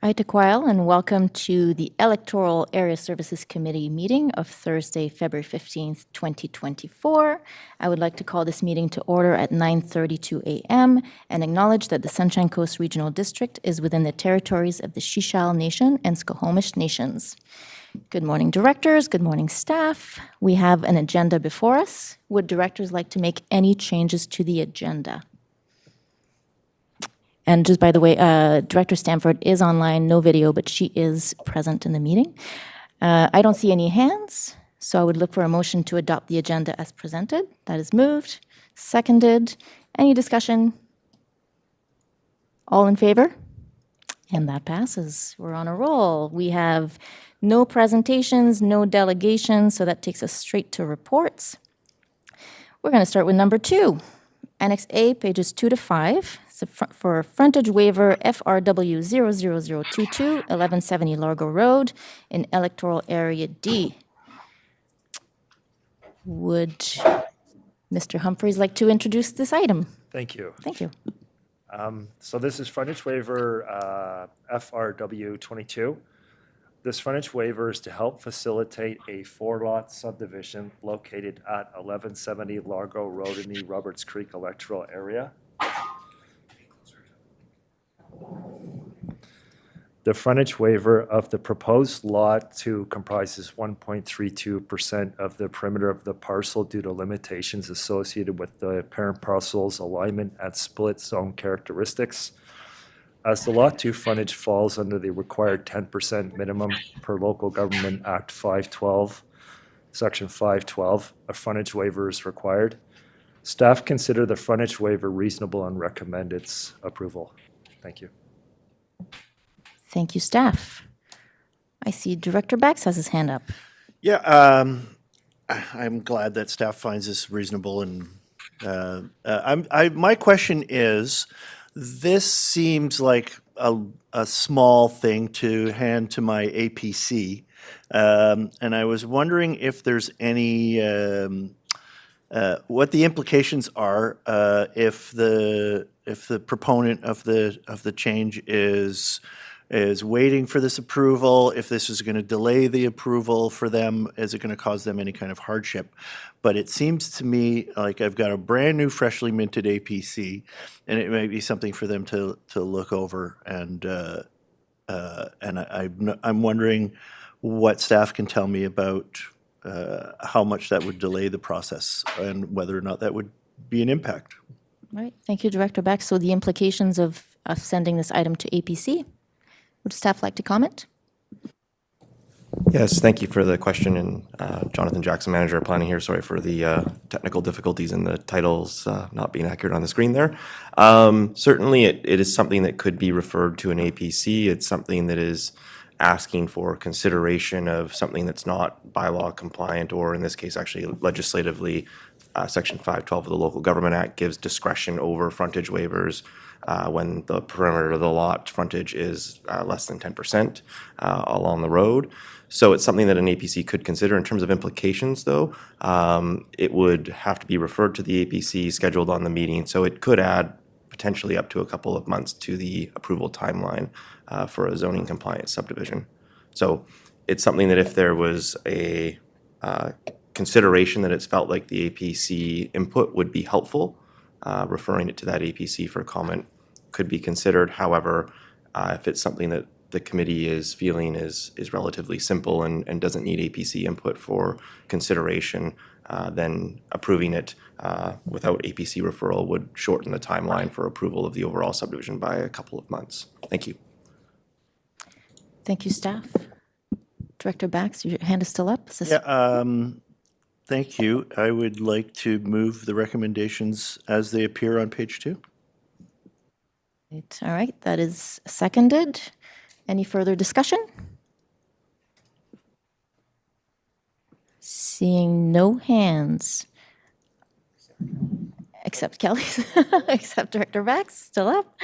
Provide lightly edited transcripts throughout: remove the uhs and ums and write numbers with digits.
Aitakwile, and welcome to the Electoral Area Services Committee meeting of Thursday, February 15th, 2024. I would like to call this meeting to order at 9:32 a.m. and acknowledge that the Sunshine Coast Regional District is within the territories of the Shishal Nation and Skohomish Nations. Good morning, directors. Good morning, staff. We have an agenda before us. Would directors like to make any changes to the agenda? And just by the way, Director Stanford is online, no video, but she is present in the meeting. I don't see any hands, so I would look for a motion to adopt the agenda as presented. That is moved, seconded. Any discussion? All in favor? And that passes. We're on a roll. We have no presentations, no delegations, so that takes us straight to reports. We're going to start with number 2. Annex A, pages 2 to 5, for frontage waiver FRW 00022, 1170 Largo Road in Electoral Area D. Would Mr. Humphreys like to introduce this item? Thank you. Thank you. So this is frontage waiver FRW 22. This frontage waiver is to help facilitate a 4-lot subdivision located at 1170 Largo Road in the Roberts Creek electoral area. The frontage waiver of the proposed lot 2 comprises 1.32% of the perimeter of the parcel due to limitations associated with the parent parcel's alignment at split zone characteristics. As the Lot 2 frontage falls under the required 10% minimum per Local Government Act 512, Section 512, a frontage waiver is required. Staff consider the frontage waiver reasonable and recommend its approval. Thank you. Thank you, staff. I see Director Bax has his hand up. Yeah, I'm glad that staff finds this reasonable, and my question is, this seems like a small thing to hand to my APC, and I was wondering if there's any what the implications are if the proponent of the change is waiting for this approval, if this is going to delay the approval for them, is it going to cause them any kind of hardship? But it seems to me like I've got a brand new, freshly minted APC, and it may be something for them to look over. And I'm wondering what staff can tell me about how much that would delay the process and whether or not that would be an impact. All right. Thank you, Director Bax. So the implications of sending this item to APC. Would staff like to comment? Yes, thank you for the question. And Jonathan Jackson, Manager of Planning here. Sorry for the technical difficulties and the titles not being accurate on the screen there. Certainly, it is something that could be referred to an APC. It's something that is asking for consideration of something that's not bylaw compliant, or in this case, actually legislatively, Section 512 of the Local Government Act gives discretion over frontage waivers when the perimeter of the lot frontage is less than 10% along the road. So it's something that an APC could consider. In terms of implications, though, it would have to be referred to the APC, scheduled on the meeting, so it could add potentially up to a couple of months to the approval timeline for a zoning compliant subdivision. So it's something that if there was a consideration that it's felt like the APC input would be helpful, referring it to that APC for comment could be considered. However, if it's something that the committee is feeling is relatively simple and doesn't need APC input for consideration, then approving it without APC referral would shorten the timeline for approval of the overall subdivision by a couple of months. Thank you. Thank you, staff. Director Bax, your hand is still up. Thank you. I would like to move the recommendations as they appear on page 2. All right, that is seconded. Any further discussion? Seeing no hands, except Kelly's, except Director Bax, still up.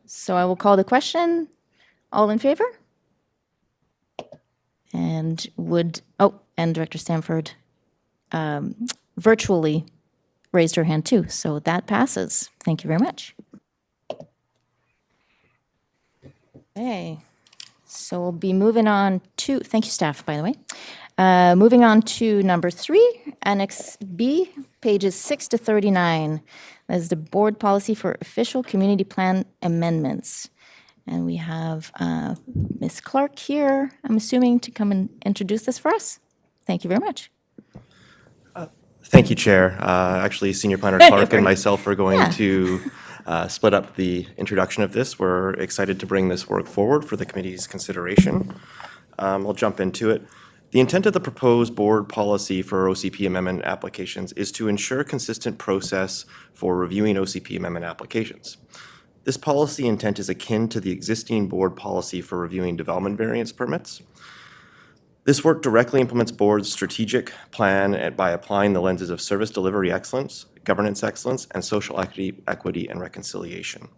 So I will call the question. All in favor? And and Director Stanford virtually raised her hand too. So that passes. Thank you very much. Okay, so we'll be moving on to, thank you, staff, by the way. Moving on to number 3, Annex B, pages 6 to 39. That is the board policy for official community plan amendments. And we have Ms. Clark here, I'm assuming, to come and introduce this for us. Thank you very much. Thank you, Chair. Actually, Senior Planner Clark and myself are going Yeah. to split up the introduction of this. We're excited to bring this work forward for the committee's consideration. I'll jump into it. The intent of the proposed board policy for OCP amendment applications is to ensure consistent process for reviewing OCP amendment applications. This policy intent is akin to the existing board policy for reviewing development variance permits. This work directly implements board's strategic plan by applying the lenses of service delivery excellence, governance excellence, and social equity and reconciliation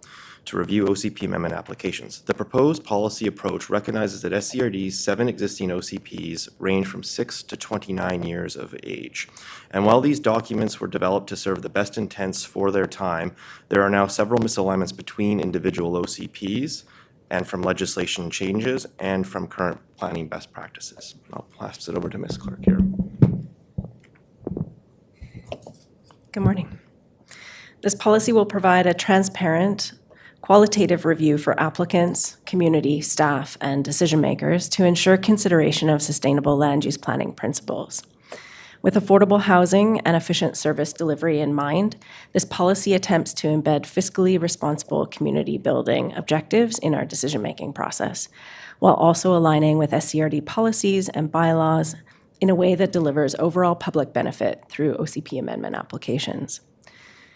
to review OCP amendment applications. The proposed policy approach recognizes that SCRD's 7 existing OCPs range from 6 to 29 years of age. And while these documents were developed to serve the best intents for their time, there are now several misalignments between individual OCPs and from legislation changes and from current planning best practices. I'll pass it over to Ms. Clark here. Good morning. This policy will provide a transparent, qualitative review for applicants, community, staff, and decision makers to ensure consideration of sustainable land use planning principles. With affordable housing and efficient service delivery in mind, this policy attempts to embed fiscally responsible community building objectives in our decision-making process, while also aligning with SCRD policies and bylaws in a way that delivers overall public benefit through OCP amendment applications.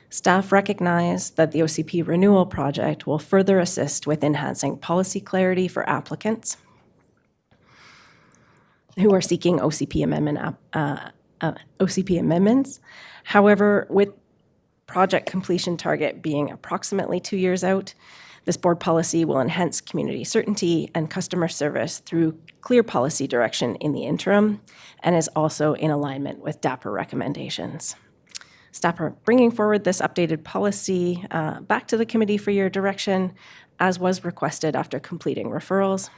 Staff recognize that the OCP renewal project will further assist with enhancing policy clarity for applicants who are seeking OCP amendments. However, with project completion target being approximately 2 years out, this board policy will enhance community certainty and customer service through clear policy direction in the interim and is also in alignment with DAPR recommendations. Staff are bringing forward this updated policy back to the committee for your direction, as was requested after completing referrals.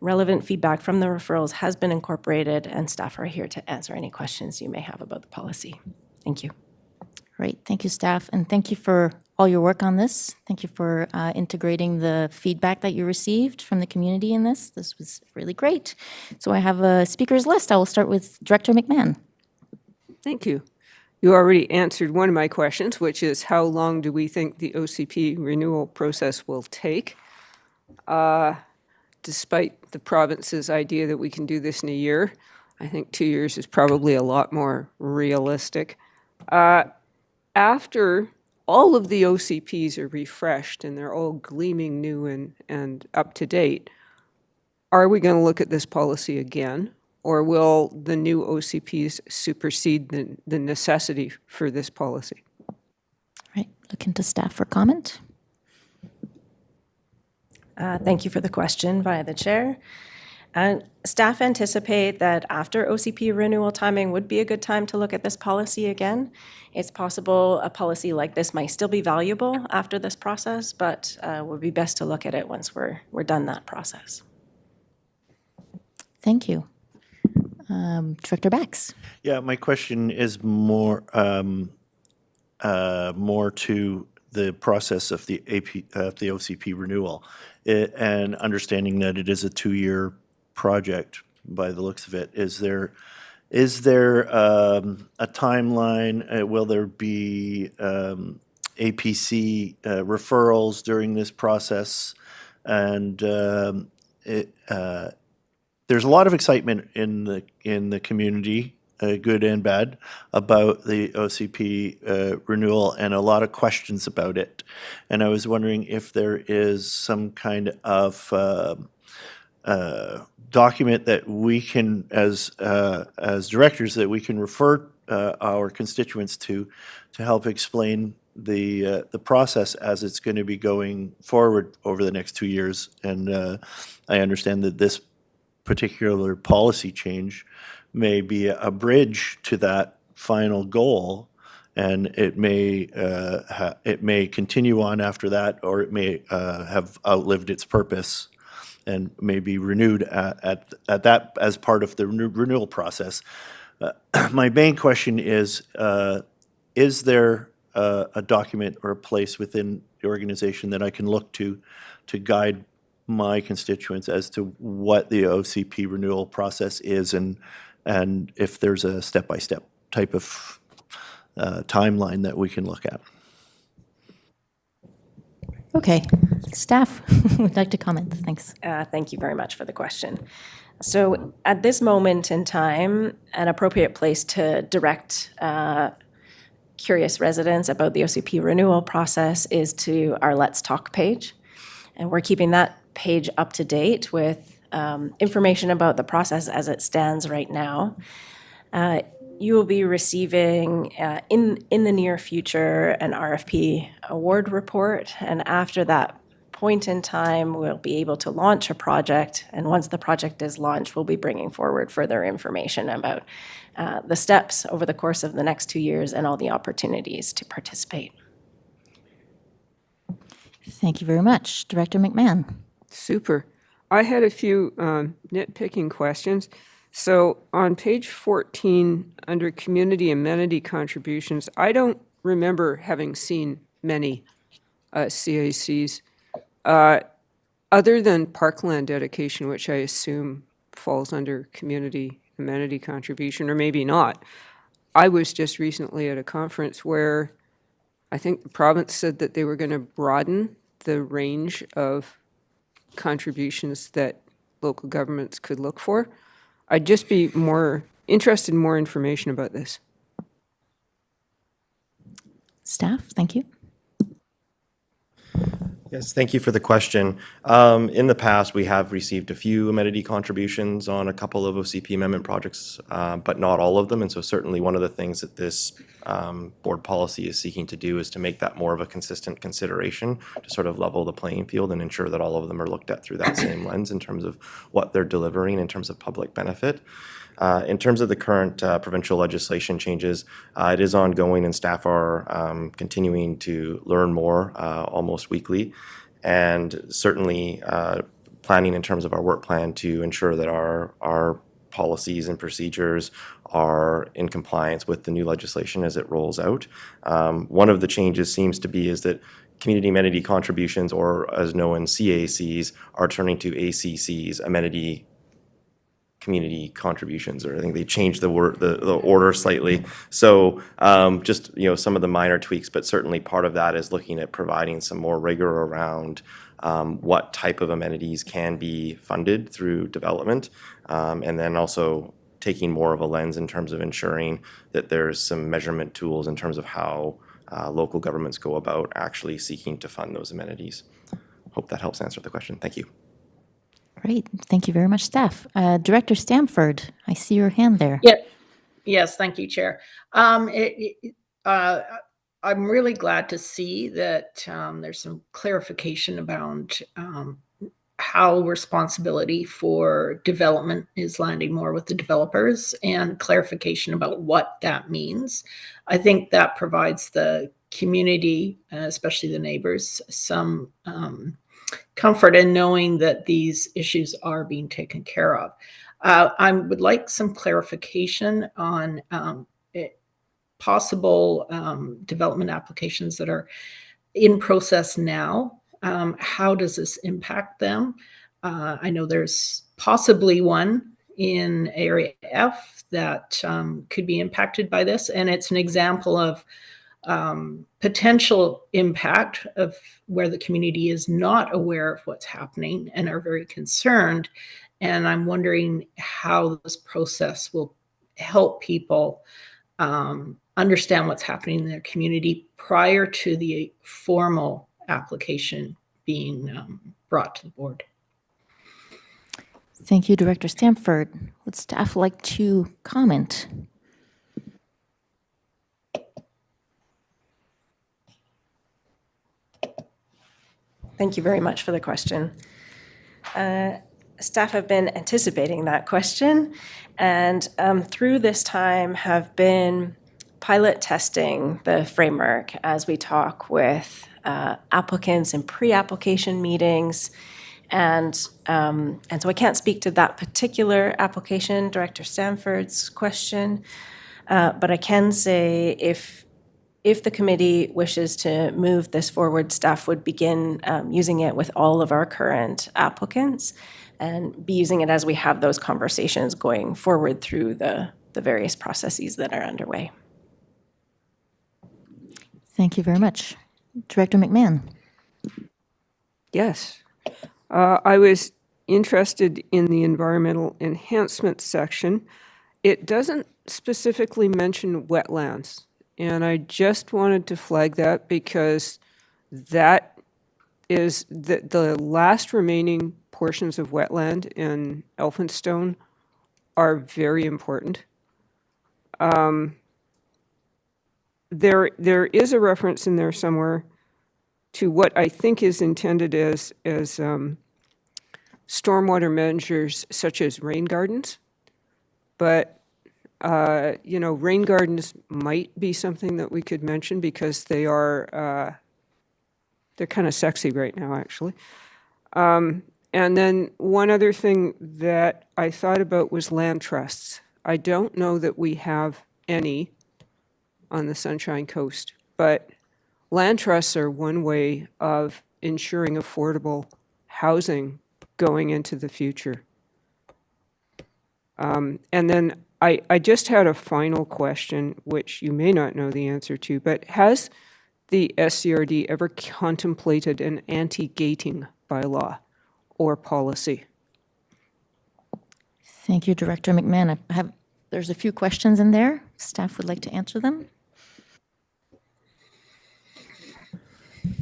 Relevant feedback from the referrals has been incorporated, and staff are here to answer any questions you may have about the policy. Thank you. Great, thank you, staff, and thank you for all your work on this. Thank you for integrating the feedback that you received from the community in this. This was really great. So I have a speakers list. I will start with Director McMahon. Thank you. You already answered one of my questions, which is how long do we think the OCP renewal process will take? Despite the province's idea that we can do this in a year, I think 2 years is probably a lot more realistic. After all of the OCPs are refreshed and they're all gleaming new and up to date, are we going to look at this policy again? Or will the new OCPs supersede the necessity for this policy? Right, looking to staff for comment. Thank you for the question via the chair. Staff anticipate that after OCP renewal timing would be a good time to look at this policy again. It's possible a policy like this might still be valuable after this process, but would be best to look at it once we're done that process. Thank you. Director Bax. Yeah, my question is more to the process of the OCP renewal, and understanding that it is a 2-year project by the looks of it. Is there a timeline? Will there be APC referrals during this process? And there's a lot of excitement in the community, good and bad, about the OCP renewal, and a lot of questions about it. And I was wondering if there is some kind of document that we can, as directors, that we can refer our constituents to help explain the process as it's going to be going forward over the next 2 years. And I understand that this particular policy change may be a bridge to that final goal, and it may continue on after that, or it may have outlived its purpose. and maybe renewed at that as part of the renewal process. My main question is there a document or a place within the organization that I can look to guide my constituents as to what the OCP renewal process is, and if there's a step-by-step type of timeline that we can look at? Okay. Staff would like to comment. Thanks. Thank you very much for the question. So at this moment in time, an appropriate place to direct curious residents about the OCP renewal process is to our Let's Talk page. And we're keeping that page up to date with information about the process as it stands right now. You will be receiving in the near future an RFP award report, and after that point in time, we'll be able to launch a project, and once the project is launched, we'll be bringing forward further information about the steps over the course of the next 2 years and all the opportunities to participate. Thank you very much. Director McMahon. Super. I had a few nitpicking questions. So on page 14, under community amenity contributions, I don't remember having seen many CACs other than parkland dedication, which I assume falls under community amenity contribution, or maybe not. I was just recently at a conference where I think the province said that they were going to broaden the range of contributions that local governments could look for. I'd just be more interested in more information about this. Staff, thank you. Yes, thank you for the question. In the past, we have received a few amenity contributions on a couple of OCP amendment projects, but not all of them. And so certainly one of the things that this board policy is seeking to do is to make that more of a consistent consideration, to sort of level the playing field and ensure that all of them are looked at through that same lens in terms of what they're delivering in terms of public benefit. In terms of the current provincial legislation changes, it is ongoing, and staff are continuing to learn more almost weekly, and certainly planning in terms of our work plan to ensure that our policies and procedures are in compliance with the new legislation as it rolls out. One of the changes seems to be is that community amenity contributions, or as known CACs, are turning to ACCs, amenity community contributions, or I think they changed the word, the order slightly. So just, some of the minor tweaks, but certainly part of that is looking at providing some more rigor around what type of amenities can be funded through development, and then also taking more of a lens in terms of ensuring that there's some measurement tools in terms of how local governments go about actually seeking to fund those amenities. Hope that helps answer the question. Thank you. Great. Thank you very much, staff. Director Stamford, I see your hand there. Yeah. Yes, thank you, Chair. I'm really glad to see that there's some clarification about how responsibility for development is landing more with the developers, and clarification about what that means. I think that provides the community, especially the neighbors, some comfort in knowing that these issues are being taken care of. I would like some clarification on possible development applications that are in process now. How does this impact them? I know there's possibly one in Area F that could be impacted by this, and it's an example of potential impact of where the community is not aware of what's happening and are very concerned. And I'm wondering how this process will help people understand what's happening in their community prior to the formal application being brought to the board. Thank you, Director Stamford. Would staff like to comment? Thank you very much for the question. Staff have been anticipating that question, and through this time have been pilot testing the framework as we talk with applicants in pre-application meetings And so I can't speak to that particular application, Director Stanford's question, but I can say if the committee wishes to move this forward, staff would begin using it with all of our current applicants and be using it as we have those conversations going forward through the various processes that are underway. Thank you very much. Director McMahon. Yes. I was interested in the environmental enhancement section. It doesn't specifically mention wetlands, and I just wanted to flag that because that is the last remaining portions of wetland in Elphinstone are very important. There is a reference in there somewhere to what I think is intended as stormwater measures such as rain gardens. But, rain gardens might be something that we could mention because they are, they're kind of sexy right now, actually. And then one other thing that I thought about was land trusts. I don't know that we have any on the Sunshine Coast, but land trusts are one way of ensuring affordable housing going into the future. And then I just had a final question, which you may not know the answer to, but has the SCRD ever contemplated an anti-gating bylaw or policy? Thank you, Director McMahon. There's a few questions in there. Staff would like to answer them.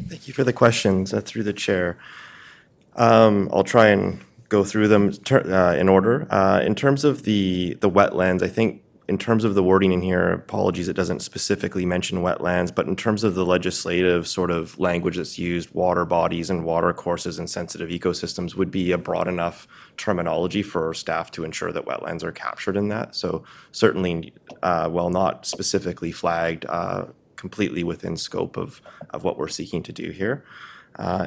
Thank you for the questions through the chair. I'll try and go through them in order. In terms of the wetlands, I think in terms of the wording in here, apologies, it doesn't specifically mention wetlands, but in terms of the legislative sort of language that's used, water bodies and water courses and sensitive ecosystems would be a broad enough terminology for staff to ensure that wetlands are captured in that. So certainly, while not specifically flagged, completely within scope of what we're seeking to do here.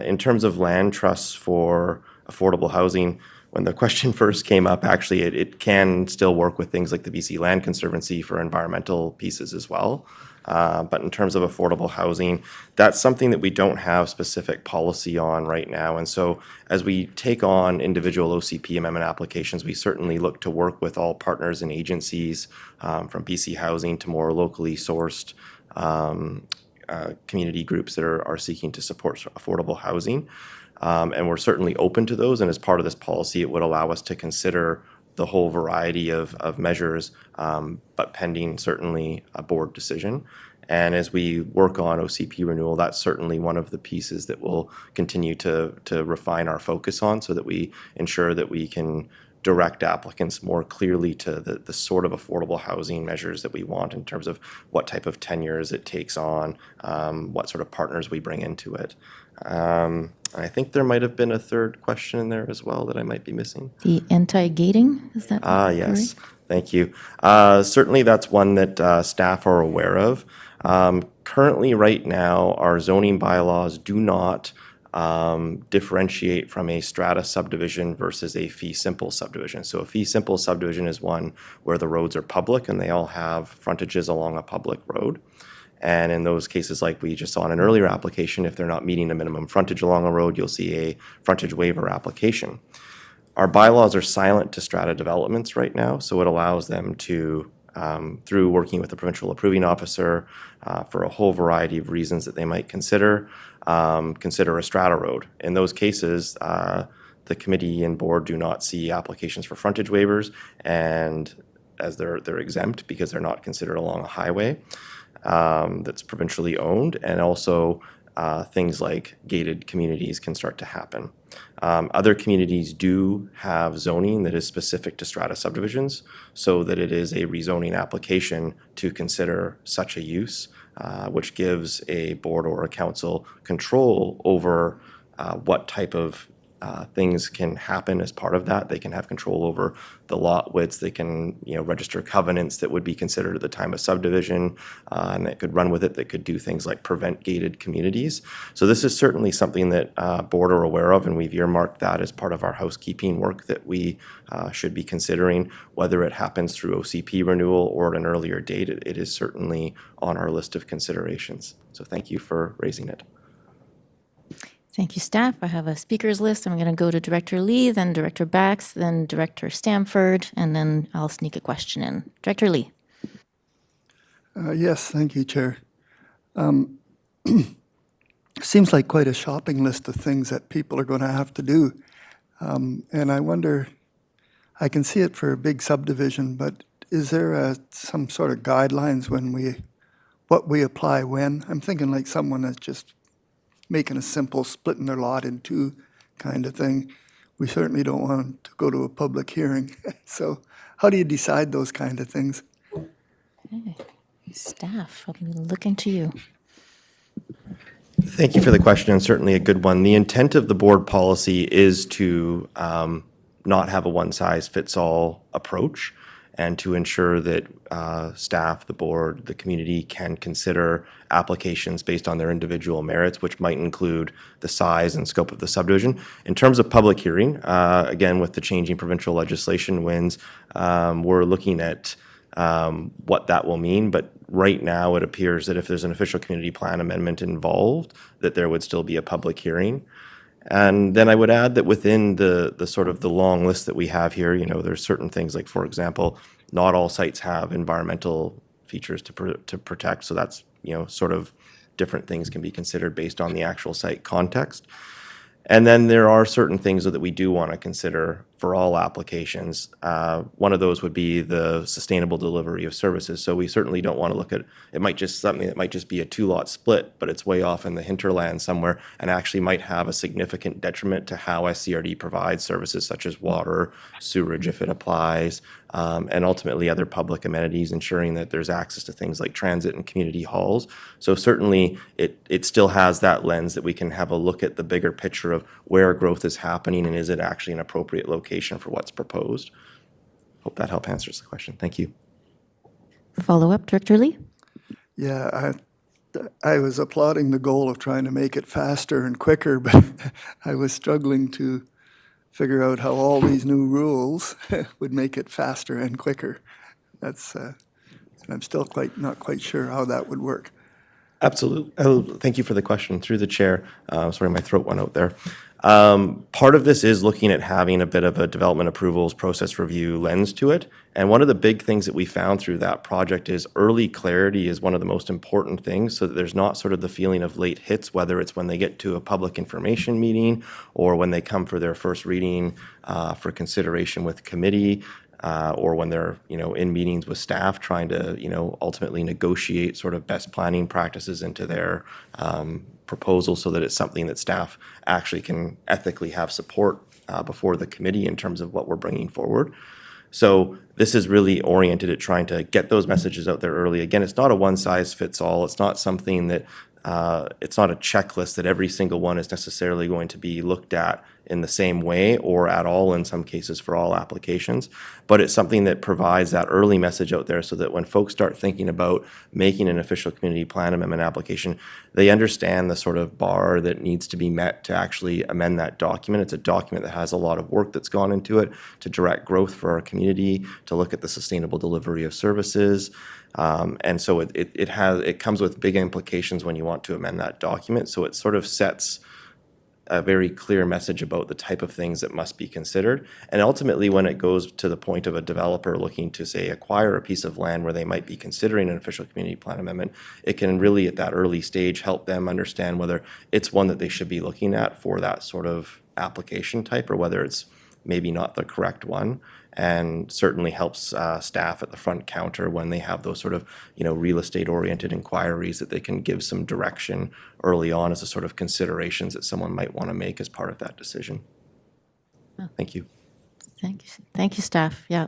In terms of land trusts for affordable housing, when the question first came up, actually, it can still work with things like the BC Land Conservancy for environmental pieces as well. But in terms of affordable housing, that's something that we don't have specific policy on right now. And so as we take on individual OCP amendment applications, we certainly look to work with all partners and agencies, from BC Housing to more locally sourced community groups that are seeking to support affordable housing. And we're certainly open to those. And as part of this policy, it would allow us to consider the whole variety of measures, but pending certainly a board decision. And as we work on OCP renewal, that's certainly one of the pieces that we'll continue to refine our focus on so that we ensure that we can direct applicants more clearly to the sort of affordable housing measures that we want in terms of what type of tenures it takes on, what sort of partners we bring into it. I think there might have been a third question in there as well that I might be missing. The anti-gating, is that Yes, correct? thank you. Certainly that's one that staff are aware of. Currently, right now, our zoning bylaws do not differentiate from a strata subdivision versus a fee simple subdivision. So a fee simple subdivision is one where the roads are public and they all have frontages along a public road. And in those cases, like we just saw in an earlier application, if they're not meeting a minimum frontage along a road, you'll see a frontage waiver application. Our bylaws are silent to strata developments right now, so it allows them to, through working with the provincial approving officer for a whole variety of reasons that they might consider a strata road. In those cases, the committee and board do not see applications for frontage waivers, and as they're exempt because they're not considered along a highway that's provincially owned, and also things like gated communities can start to happen. Other communities do have zoning that is specific to strata subdivisions, so that it is a rezoning application to consider such a use, which gives a board or a council control over what type of things can happen as part of that. They can have control over the lot widths. They can, register covenants that would be considered at the time of subdivision, and that could run with it. That could do things like prevent gated communities. So this is certainly something that board are aware of, and we've earmarked that as part of our housekeeping work that we should be considering. Whether it happens through OCP renewal or at an earlier date, it is certainly on our list of considerations. So thank you for raising it. Thank you, staff. I have a speakers list. I'm going to go to Director Lee, then Director Bax, then Director Stamford, and then I'll sneak a question in. Director Lee. Yes, thank you, Chair. Seems like quite a shopping list of things that people are going to have to do. And I wonder, I can see it for a big subdivision, but is there some sort of guidelines what we apply when? I'm thinking like someone that's just making a simple splitting their lot in two kind of thing. We certainly don't want to go to a public hearing. So how do you decide those kind of things? Staff, I'll be looking to you. Thank you for the question, and certainly a good one. The intent of the board policy is to not have a one-size-fits-all approach, and to ensure that staff, the board, the community can consider applications based on their individual merits, which might include the size and scope of the subdivision. In terms of public hearing, again, with the changing provincial legislation winds, we're looking at what that will mean. But right now, it appears that if there's an official community plan amendment involved, that there would still be a public hearing. And then I would add that within the sort of the long list that we have here, there's certain things like, for example, not all sites have environmental features to protect. So that's, sort of different things can be considered based on the actual site context. And then there are certain things that we do want to consider for all applications. One of those would be the sustainable delivery of services. So we certainly don't want to look at, it might just something that might just be a two-lot split, but it's way off in the hinterland somewhere and actually might have a significant detriment to how SCRD provides services such as water, sewerage if it applies, and ultimately other public amenities, ensuring that there's access to things like transit and community halls. So certainly it still has that lens that we can have a look at the bigger picture of where growth is happening and is it actually an appropriate location for what's proposed. Hope that help answers the question. Thank you. Follow up, Director Lee? Yeah, I was applauding the goal of trying to make it faster and quicker, but I was struggling to figure out how all these new rules would make it faster and quicker. That's, I'm still not quite sure how that would work. Absolutely. Oh, thank you for the question. Through the chair. Sorry, my throat went out there. Part of this is looking at having a bit of a development approvals process review lens to it. And one of the big things that we found through that project is early clarity is one of the most important things, so that there's not sort of the feeling of late hits, whether it's when they get to a public information meeting or when they come for their first reading for consideration with committee. Or when they're, in meetings with staff trying to, ultimately negotiate sort of best planning practices into their proposal, so that it's something that staff actually can ethically have support before the committee in terms of what we're bringing forward. So this is really oriented at trying to get those messages out there early. Again, it's not a one-size-fits-all. It's not something that it's not a checklist that every single one is necessarily going to be looked at in the same way or at all in some cases for all applications. But it's something that provides that early message out there so that when folks start thinking about making an official community plan amendment application, they understand the sort of bar that needs to be met to actually amend that document. It's a document that has a lot of work that's gone into it to direct growth for our community, to look at the sustainable delivery of services. And so it comes with big implications when you want to amend that document. So it sort of sets a very clear message about the type of things that must be considered. And ultimately, when it goes to the point of a developer looking to, say, acquire a piece of land where they might be considering an official community plan amendment, it can really, at that early stage, help them understand whether it's one that they should be looking at for that sort of application type, or whether it's maybe not the correct one. And certainly helps staff at the front counter when they have those sort of, real estate oriented inquiries, that they can give some direction early on as a sort of considerations that someone might want to make as part of that decision. Thank you. Thank you, staff. Yeah,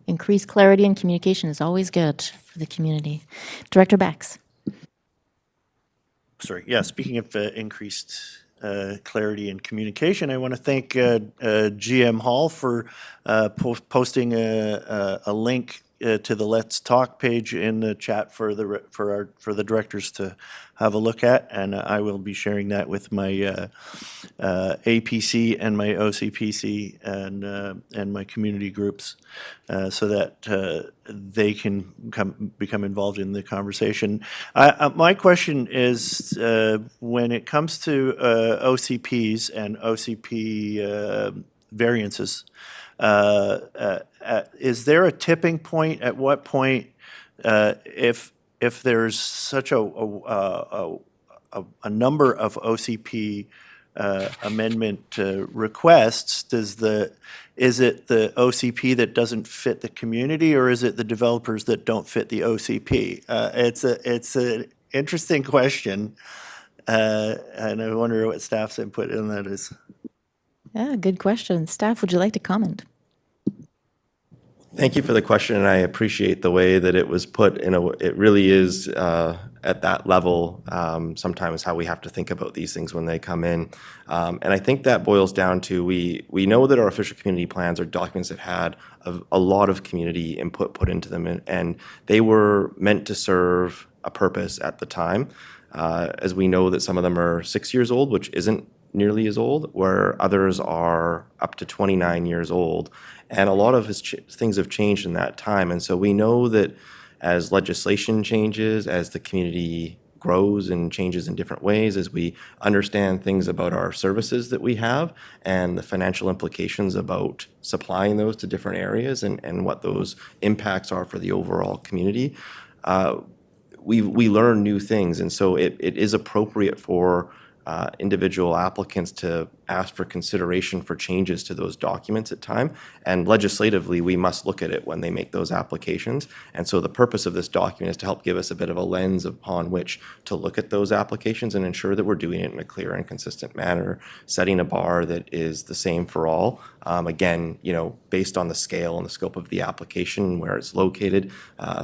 increased clarity and communication is always good for the community. Director Bax. Sorry, yeah, speaking of increased clarity and communication. I want to thank GM Hall for posting a link to the Let's Talk page in the chat for the directors to have a look at, and I will be sharing that with my APC and my OCPC and my community groups so that they can become involved in the conversation. My question is, when it comes to OCPs and OCP variances, is there a tipping point? At what point, if there's such a number of OCP amendment requests, is it the OCP that doesn't fit the community, or is it the developers that don't fit the OCP? It's an interesting question, and I wonder what staff's input in that is. Yeah, good question. Staff, would you like to comment? Thank you for the question, and I appreciate the way that it was put. It really is at that level sometimes how we have to think about these things when they come in. And I think that boils down to we know that our official community plans are documents that had a lot of community input put into them, and they were meant to serve a purpose at the time. As we know that some of them are 6 years old, which isn't nearly as old, where others are up to 29 years old. And a lot of things have changed in that time. And so we know that as legislation changes, as the community grows and changes in different ways, as we understand things about our services that we have and the financial implications about supplying those to different areas and what those impacts are for the overall community, we learn new things. And so it is appropriate for individual applicants to ask for consideration for changes to those documents at time. And legislatively, we must look at it when they make those applications. And so the purpose of this document is to help give us a bit of a lens upon which to look at those applications and ensure that we're doing it in a clear and consistent manner, setting a bar that is the same for all. Again, based on the scale and the scope of the application, where it's located,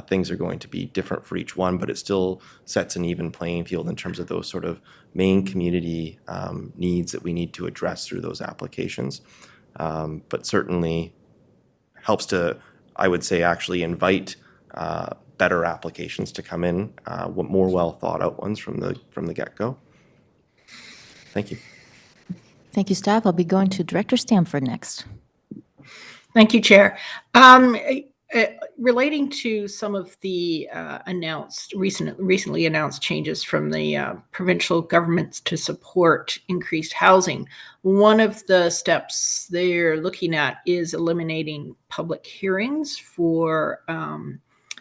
things are going to be different for each one, but it still sets an even playing field in terms of those sort of main community needs that we need to address through those applications. But certainly helps to, I would say, actually invite better applications to come in, more well thought out ones from the get-go. Thank you. Thank you, staff. I'll be going to Director Stamford next. Thank you, Chair. Relating to some of the recently announced changes from the provincial governments to support increased housing, one of the steps they're looking at is eliminating public hearings for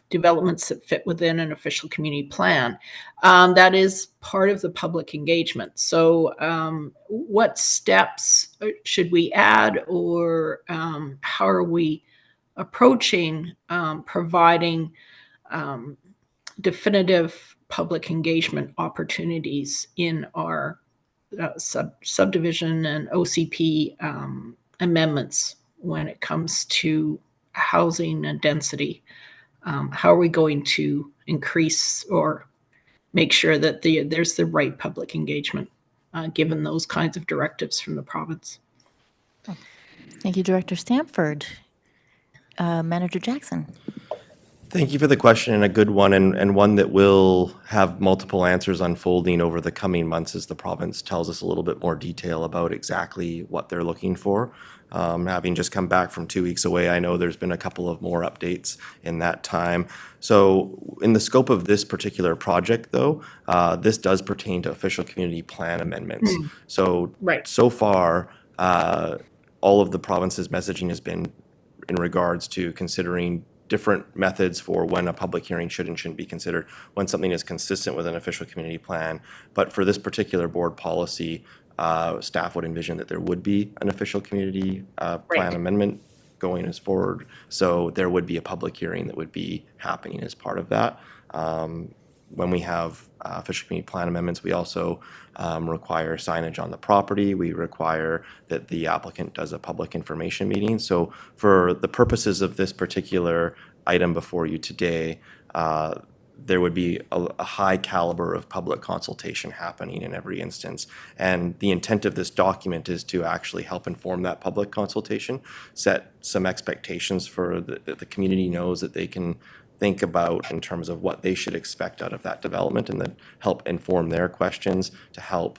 developments that fit within an official community plan. That is part of the public engagement. So what steps should we add, or how are we approaching providing definitive public engagement opportunities in our subdivision and OCP amendments when it comes to housing and density? How are we going to increase or make sure that there's the right public engagement given those kinds of directives from the province? Thank you, Director Stamford. Manager Jackson. Thank you for the question, and a good one, and one that will have multiple answers unfolding over the coming months as the province tells us a little bit more detail about exactly what they're looking for. Having just come back from 2 weeks away, I know there's been a couple of more updates in that time. So in the scope of this particular project, though, this does pertain to official community plan amendments. So, Right. So far, all of the province's messaging has been in regards to considering different methods for when a public hearing should and shouldn't be considered, when something is consistent with an official community plan. But for this particular board policy, staff would envision that there would be an official community plan amendment going as forward. So there would be a public hearing that would be happening as part of that. When we have official community plan amendments, we also require signage on the property. We require that the applicant does a public information meeting. So for the purposes of this particular item before you today, there would be a high caliber of public consultation happening in every instance. And the intent of this document is to actually help inform that public consultation, set some expectations for that the community knows that they can think about in terms of what they should expect out of that development, and then help inform their questions to help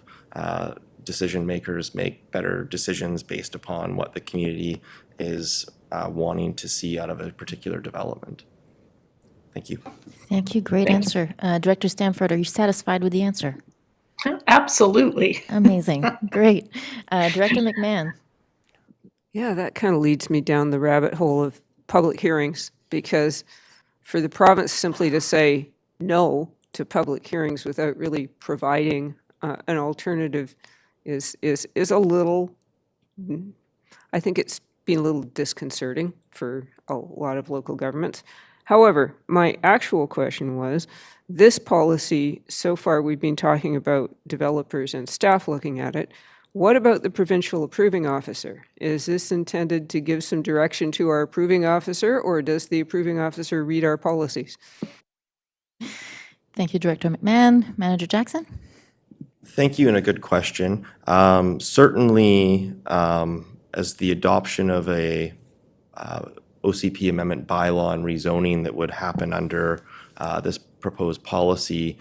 decision makers make better decisions based upon what the community is wanting to see out of a particular development. Thank you. Thank you. Great answer. Director Stanford, are you satisfied with the answer? Absolutely. Amazing. Great. Director McMahon. Yeah, that kind of leads me down the rabbit hole of public hearings, because for the province simply to say no to public hearings without really providing an alternative is a little, I think it's been a little disconcerting for a lot of local governments. However, my actual question was, this policy, so far we've been talking about developers and staff looking at it. What about the provincial approving officer? Is this intended to give some direction to our approving officer, or does the approving officer read our policies? Thank you, Director McMahon. Manager Jackson? Thank you, and a good question. Certainly, as the adoption of a OCP amendment bylaw and rezoning that would happen under this proposed policy,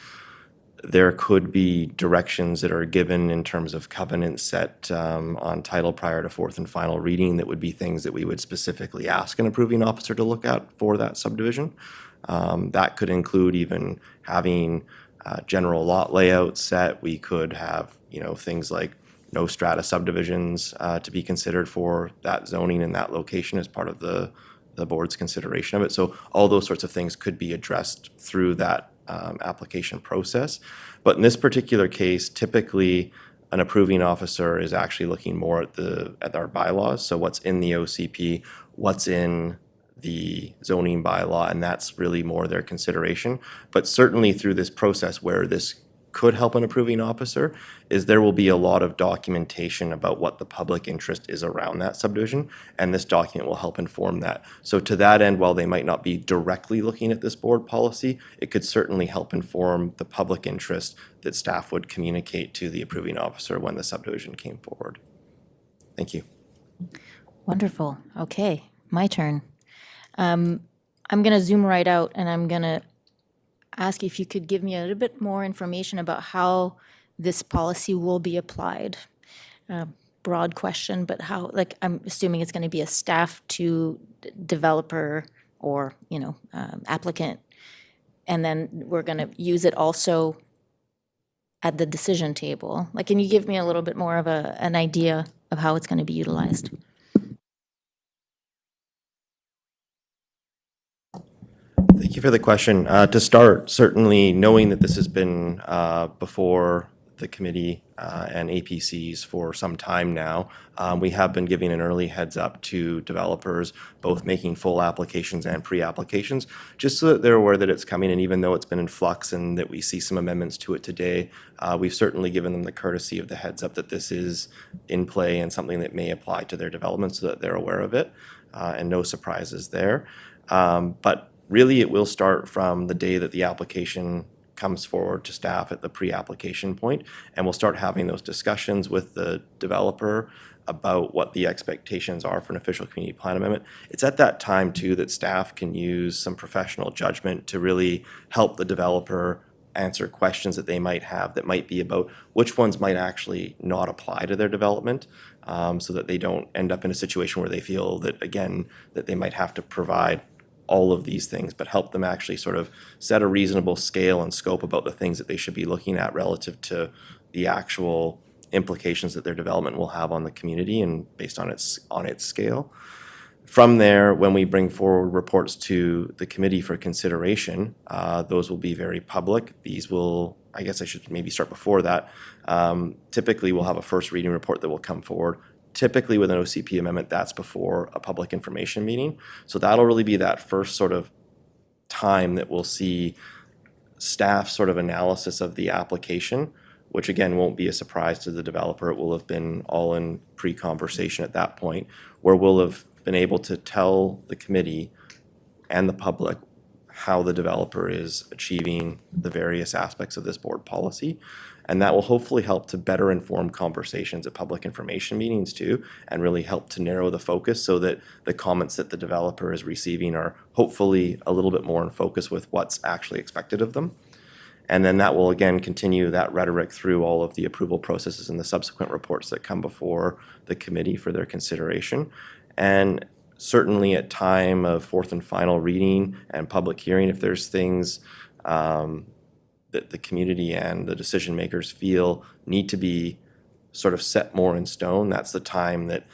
there could be directions that are given in terms of covenants set on title prior to fourth and final reading that would be things that we would specifically ask an approving officer to look at for that subdivision. That could include even having general lot layout set. We could have, things like no strata subdivisions to be considered for that zoning and that location as part of the board's consideration of it. So all those sorts of things could be addressed through that application process. But in this particular case, typically an approving officer is actually looking more at our bylaws. So what's in the OCP, what's in the zoning bylaw, and that's really more their consideration. But certainly through this process, where this could help an approving officer is there will be a lot of documentation about what the public interest is around that subdivision, and this document will help inform that. So to that end, while they might not be directly looking at this board policy, it could certainly help inform the public interest that staff would communicate to the approving officer when the subdivision came forward. Thank you. Wonderful. Okay, my turn. I'm going to zoom right out, and I'm going to ask if you could give me a little bit more information about how this policy will be applied. Broad question, but how, I'm assuming it's going to be a staff to developer or, applicant. And then we're going to use it also at the decision table. Can you give me a little bit more of an idea of how it's going to be utilized? Thank you for the question. To start, certainly knowing that this has been before the committee and APCs for some time now, we have been giving an early heads up to developers, both making full applications and pre-applications, just so that they're aware that it's coming. And even though it's been in flux and that we see some amendments to it today, we've certainly given them the courtesy of the heads up that this is in play and something that may apply to their development so that they're aware of it, and no surprises there. But really, it will start from the day that the application comes forward to staff at the pre-application point, and we'll start having those discussions with the developer about what the expectations are for an official community plan amendment. It's at that time, too, that staff can use some professional judgment to really help the developer answer questions that they might have that might be about which ones might actually not apply to their development, so that they don't end up in a situation where they feel that, again, that they might have to provide all of these things, but help them actually sort of set a reasonable scale and scope about the things that they should be looking at relative to the actual implications that their development will have on the community and based on its scale. From there, when we bring forward reports to the committee for consideration, those will be very public. These will, I guess I should maybe start before that. Typically, we'll have a first reading report that will come forward. Typically with an OCP amendment, that's before a public information meeting. So that'll really be that first sort of time that we'll see staff sort of analysis of the application, which again won't be a surprise to the developer. It will have been all in pre-conversation at that point, where we'll have been able to tell the committee and the public how the developer is achieving the various aspects of this board policy. And that will hopefully help to better inform conversations at public information meetings too, and really help to narrow the focus so that the comments that the developer is receiving are hopefully a little bit more in focus with what's actually expected of them. And then that will again continue that rhetoric through all of the approval processes and the subsequent reports that come before the committee for their consideration. And certainly at time of fourth and final reading and public hearing, if there's things that the community and the decision makers feel need to be sort of set more in stone, that's the time that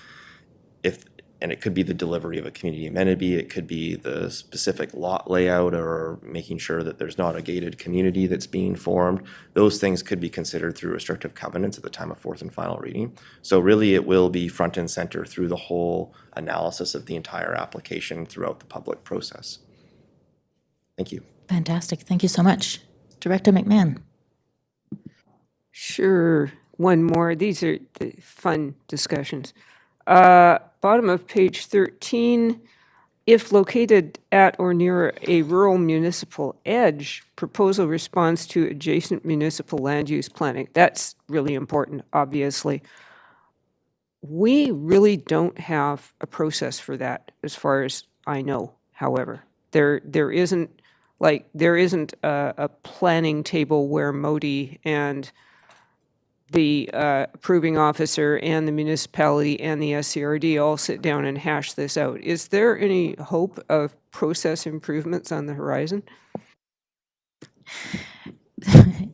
and it could be the delivery of a community amenity, it could be the specific lot layout or making sure that there's not a gated community that's being formed. Those things could be considered through restrictive covenants at the time of fourth and final reading. So really it will be front and center through the whole analysis of the entire application throughout the public process. Thank you. Fantastic. Thank you so much. Director McMahon. Sure. One more. These are the fun discussions. Bottom of page 13, if located at or near a rural municipal edge, proposal responds to adjacent municipal land use planning. That's really important, obviously. We really don't have a process for that, as far as I know, however. There isn't a planning table where Modi and the approving officer and the municipality and the SCRD all sit down and hash this out. Is there any hope of process improvements on the horizon?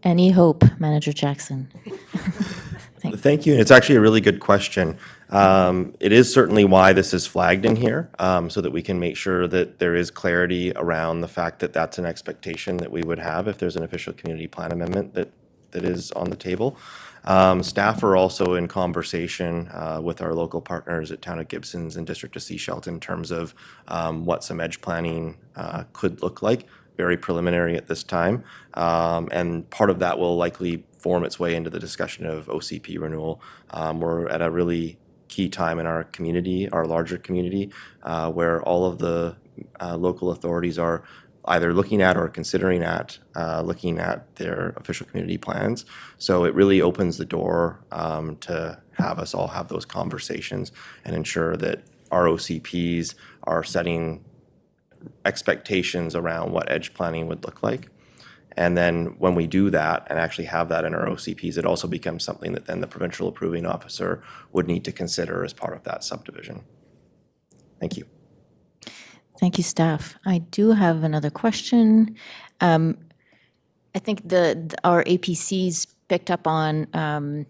Any hope, Manager Jackson? Thank you. And it's actually a really good question. It is certainly why this is flagged in here, so that we can make sure that there is clarity around the fact that that's an expectation that we would have if there's an official community plan amendment that is on the table. Staff are also in conversation with our local partners at Town of Gibsons and District of Seashelt in terms of what some edge planning could look like. Very preliminary at this time. And part of that will likely form its way into the discussion of OCP renewal. We're at a really key time in our community, our larger community, where all of the local authorities are either looking at or considering looking at their official community plans. So it really opens the door to have us all have those conversations and ensure that our OCPs are setting expectations around what edge planning would look like. And then when we do that and actually have that in our OCPs, it also becomes something that then the provincial approving officer would need to consider as part of that subdivision. Thank you. Thank you, staff. I do have another question. I think our APCs picked up on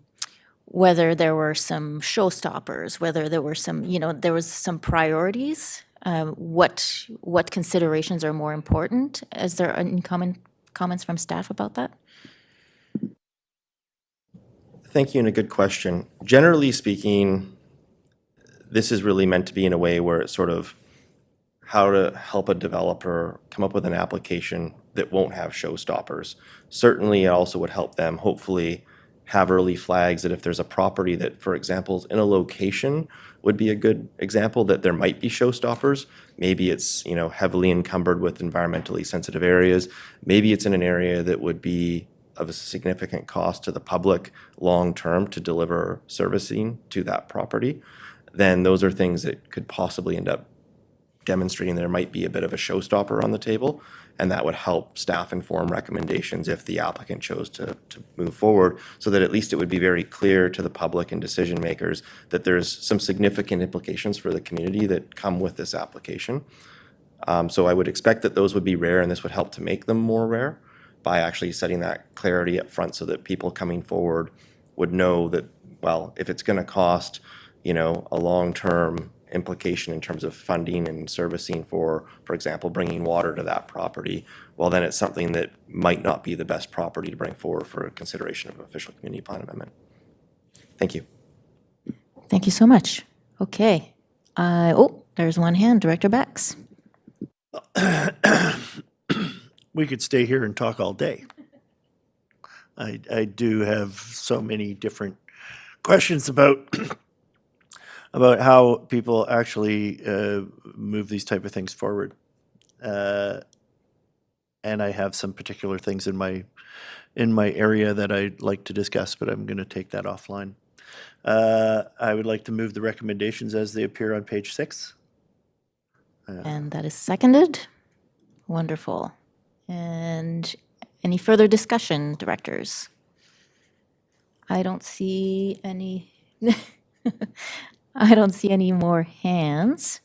whether there were some showstoppers, whether there were some, there was some priorities. What considerations are more important? Is there any comments from staff about that? Thank you, and a good question. Generally speaking, this is really meant to be in a way where it's sort of how to help a developer come up with an application that won't have showstoppers. Certainly, it also would help them hopefully have early flags that if there's a property that, for example, is in a location would be a good example that there might be showstoppers. Maybe it's, heavily encumbered with environmentally sensitive areas. Maybe it's in an area that would be of a significant cost to the public long-term to deliver servicing to that property. Then those are things that could possibly end up demonstrating there might be a bit of a showstopper on the table, and that would help staff inform recommendations if the applicant chose to move forward, so that at least it would be very clear to the public and decision makers that there's some significant implications for the community that come with this application. So I would expect that those would be rare, and this would help to make them more rare by actually setting that clarity up front so that people coming forward would know that, well, if it's going to cost, a long-term implication in terms of funding and servicing for example, bringing water to that property, well, then it's something that might not be the best property to bring forward for consideration of an official community plan amendment. Thank you. Thank you so much. Okay. There's one hand, Director Bax. We could stay here and talk all day. I do have so many different questions about how people actually move these type of things forward. I have some particular things in my area that I'd like to discuss, but I'm going to take that offline. I would like to move the recommendations as they appear on page 6. And that is seconded. Wonderful. And any further discussion, directors? I don't see any. I don't see any more hands.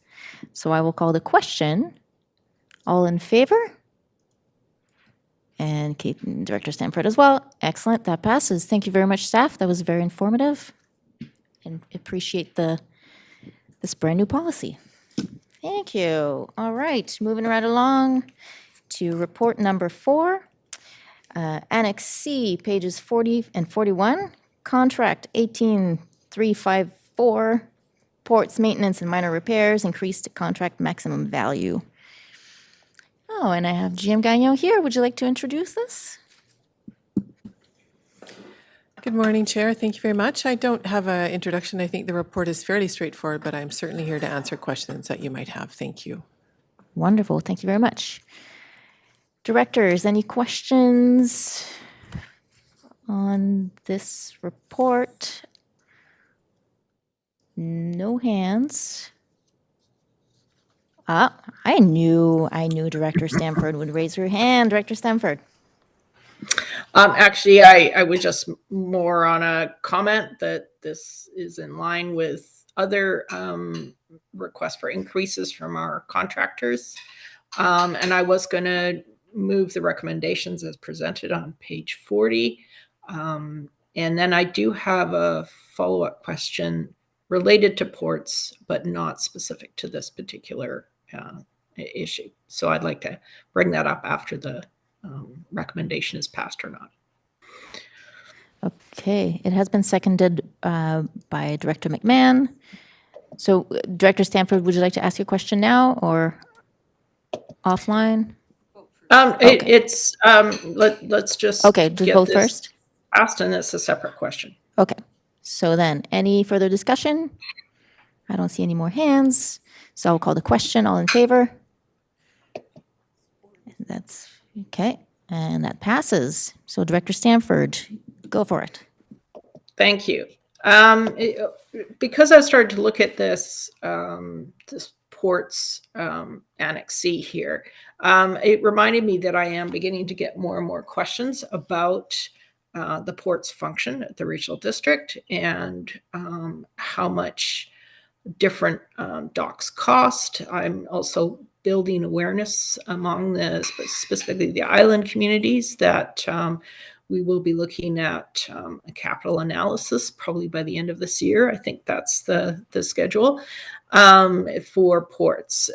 So I will call the question. All in favor? And Director Stanford as well. Excellent. That passes. Thank you very much, staff. That was very informative. And appreciate this brand new policy. Thank you. All right, moving right along to report number 4. Annex C, pages 40 and 41. Contract 18354, ports maintenance and minor repairs, increased contract maximum value. Oh, and I have GM Gagnon here. Would you like to introduce this? Good morning, Chair. Thank you very much. I don't have an introduction. I think the report is fairly straightforward, but I'm certainly here to answer questions that you might have. Thank you. Wonderful. Thank you very much. Directors, any questions on this report? No hands. I knew Director Stanford would raise her hand. Director Stanford. Actually, I was just more on a comment that this is in line with other requests for increases from our contractors. And I was going to move the recommendations as presented on page 40. And then I do have a follow-up question related to ports, but not specific to this particular issue. So I'd like to bring that up after the recommendation is passed or not. Okay, it has been seconded by Director McMahon. So Director Stanford, would you like to ask your question now or offline? Let's just Okay, just get vote this first. passed, and it's a separate question. Okay, so then any further discussion? I don't see any more hands, so I'll call the question. All in favor? That's okay, and that passes. So Director Stanford, go for it. Thank you. Because I started to look at this ports Annex C here, it reminded me that I am beginning to get more and more questions about the port's function at the regional district and how much different docks cost. I'm also building awareness among specifically the island communities that we will be looking at a capital analysis probably by the end of this year. I think that's the schedule for ports.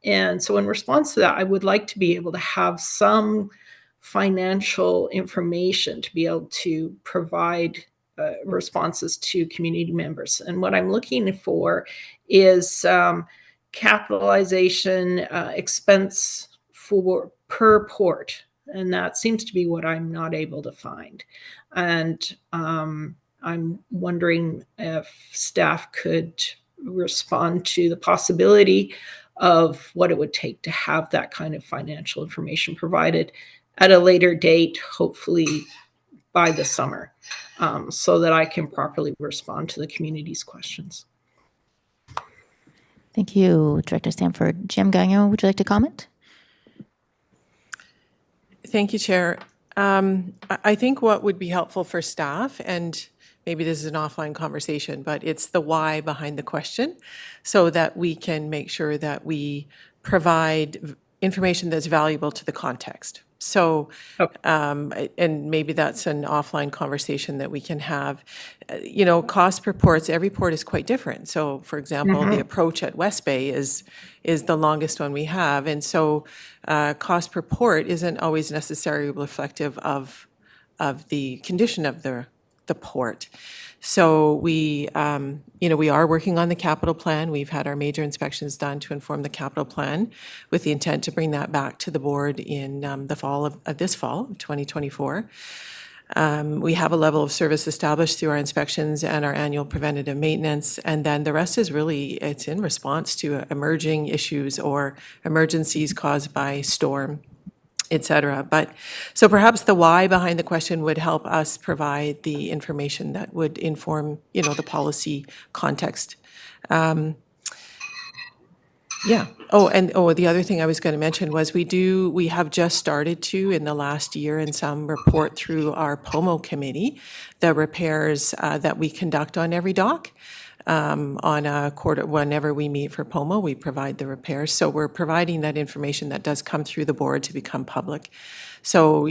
And so in response to that, I would like to be able to have some financial information to be able to provide responses to community members. And what I'm looking for is capitalization expense per port. And that seems to be what I'm not able to find. And I'm wondering if staff could respond to the possibility of what it would take to have that kind of financial information provided at a later date, hopefully by the summer, so that I can properly respond to the community's questions. Thank you, Director Stanford. GM Gagnon, would you like to comment? Thank you, Chair. I think what would be helpful for staff, and maybe this is an offline conversation, but it's the why behind the question so that we can make sure that we provide information that's valuable to the context. So, and maybe that's an offline conversation that we can have. You know, cost per ports, every port is quite different. So, for example, the approach at West Bay is the longest one we have. And so cost per port isn't always necessarily reflective of the condition of the port. So we, we are working on the capital plan. We've had our major inspections done to inform the capital plan with the intent to bring that back to the board in the fall of this fall, 2024. We have a level of service established through our inspections and our annual preventative maintenance, and then the rest is really, it's in response to emerging issues or emergencies caused by storm et cetera. But, so perhaps the why behind the question would help us provide the information that would inform, the policy context. Yeah. The other thing I was going to mention was we have just started to, in the last year and some, report through our POMO committee, the repairs that we conduct on every dock. On a quarter, whenever we meet for POMO, we provide the repairs. So we're providing that information that does come through the board to become public. So,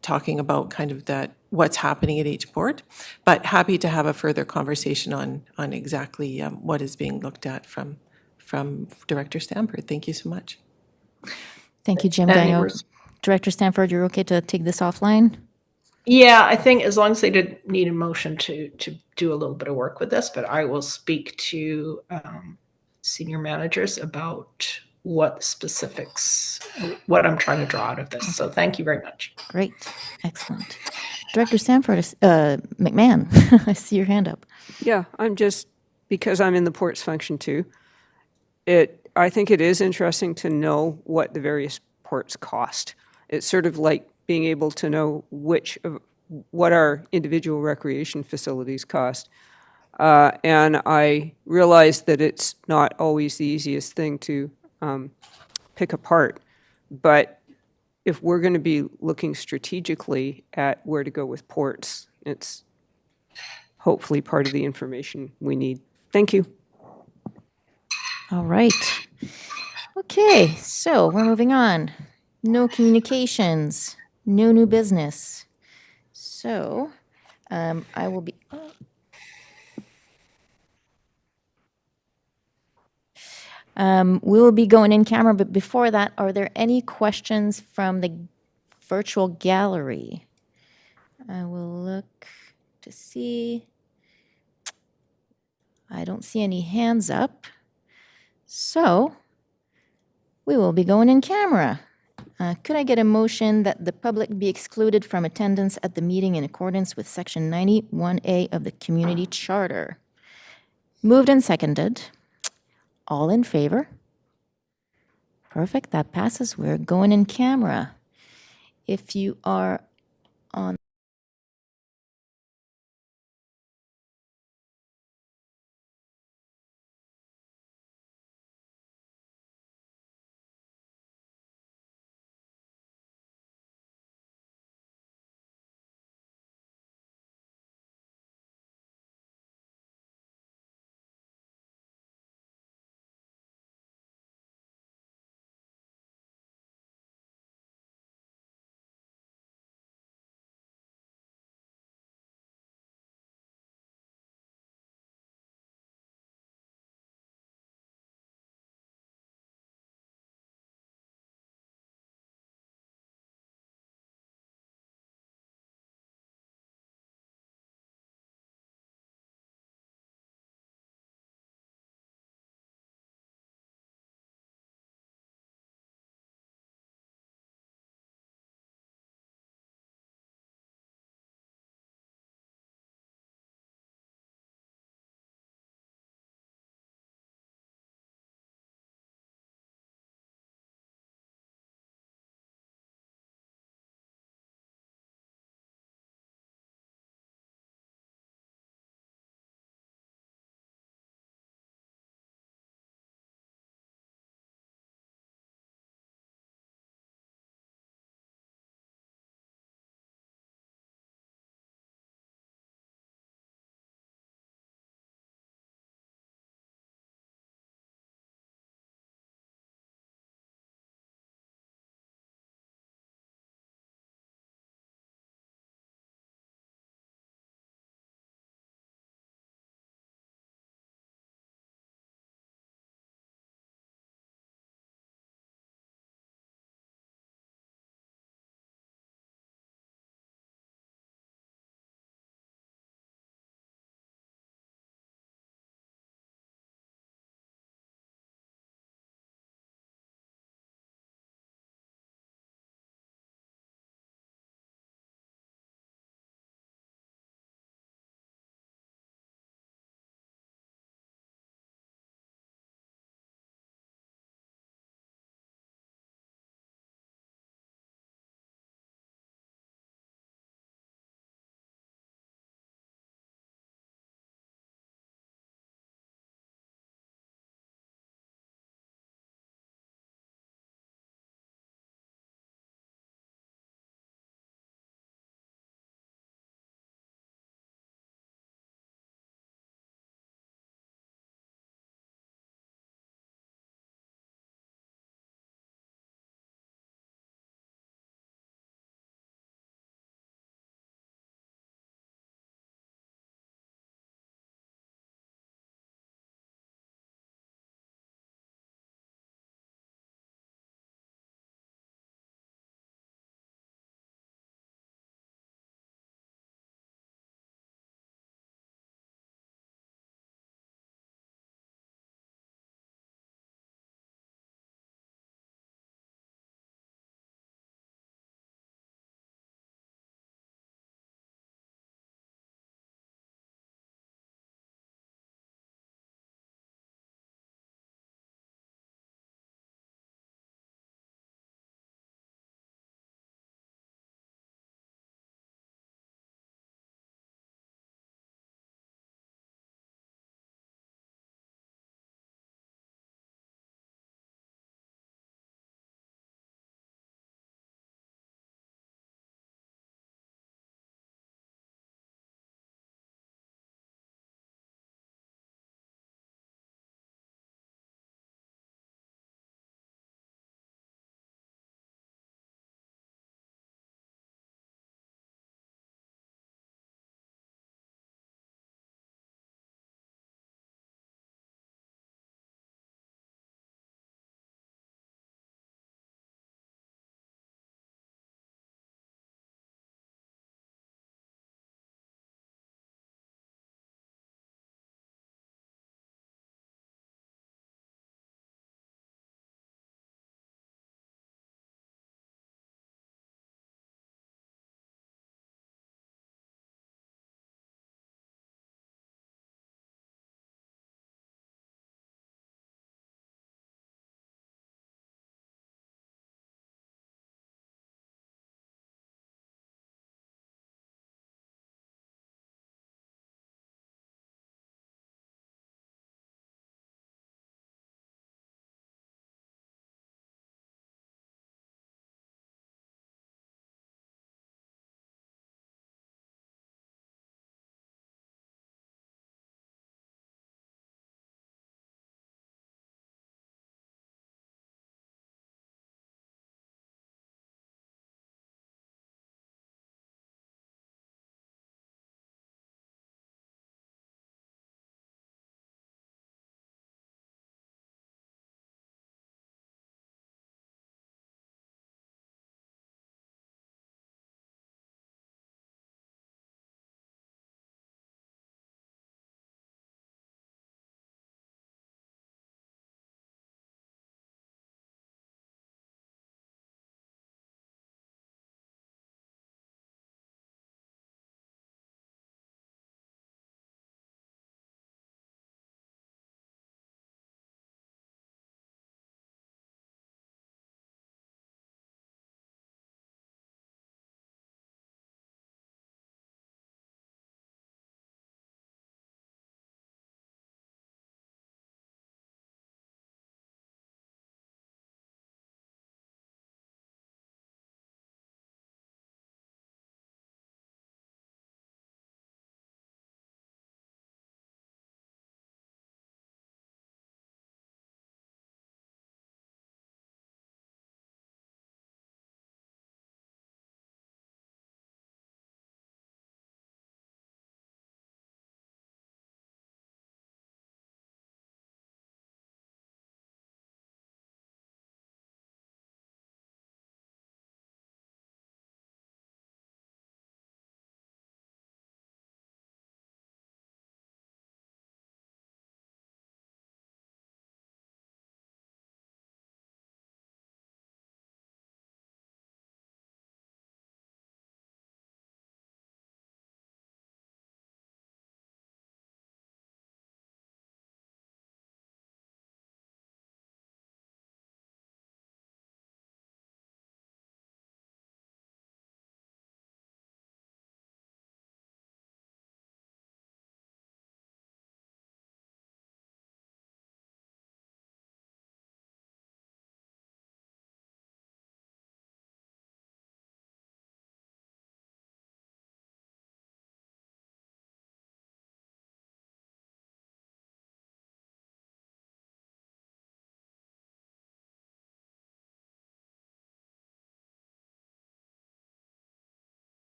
talking about kind of what's happening at each port, but happy to have a further conversation on exactly what is being looked at from Director Stanford. Thank you so much. Thank you, Jim Any Gagnon. res- Director Stanford, you're okay to take this offline? Yeah, I think as long as they did need a motion to do a little bit of work with this, but I will speak to senior managers about what specifics, what I'm trying to draw out of this. So thank you very much. Great, excellent. Director Stanford, McMahon, I see your hand up. Yeah, because I'm in the ports function too, I think it is interesting to know what the various ports cost. It's sort of like being able to know what our individual recreation facilities cost. And I realize that it's not always the easiest thing to pick apart. But if we're going to be looking strategically at where to go with ports, it's hopefully part of the information we need. Thank you. All right. Okay, so we're moving on. No communications, no new business. So I will be. We will be going in camera, but before that, are there any questions from the virtual gallery? I will look to see. I don't see any hands up. So we will be going in camera. Could I get a motion that the public be excluded from attendance at the meeting in accordance with Section 91A of the Community Charter? Moved and seconded. All in favor? Perfect, that passes. We're going in camera. If you are on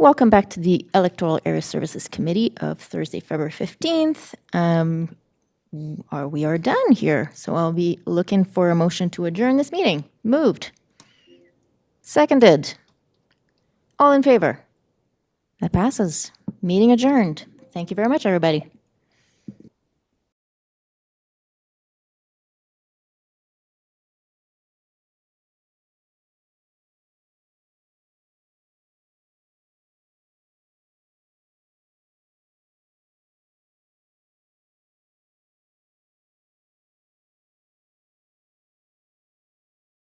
Welcome back to the Electoral Area Services Committee of Thursday, February 15th. We are done here, so I'll be looking for a motion to adjourn this meeting. Moved. Seconded. All in favor? That passes. Meeting adjourned. Thank you very much, everybody.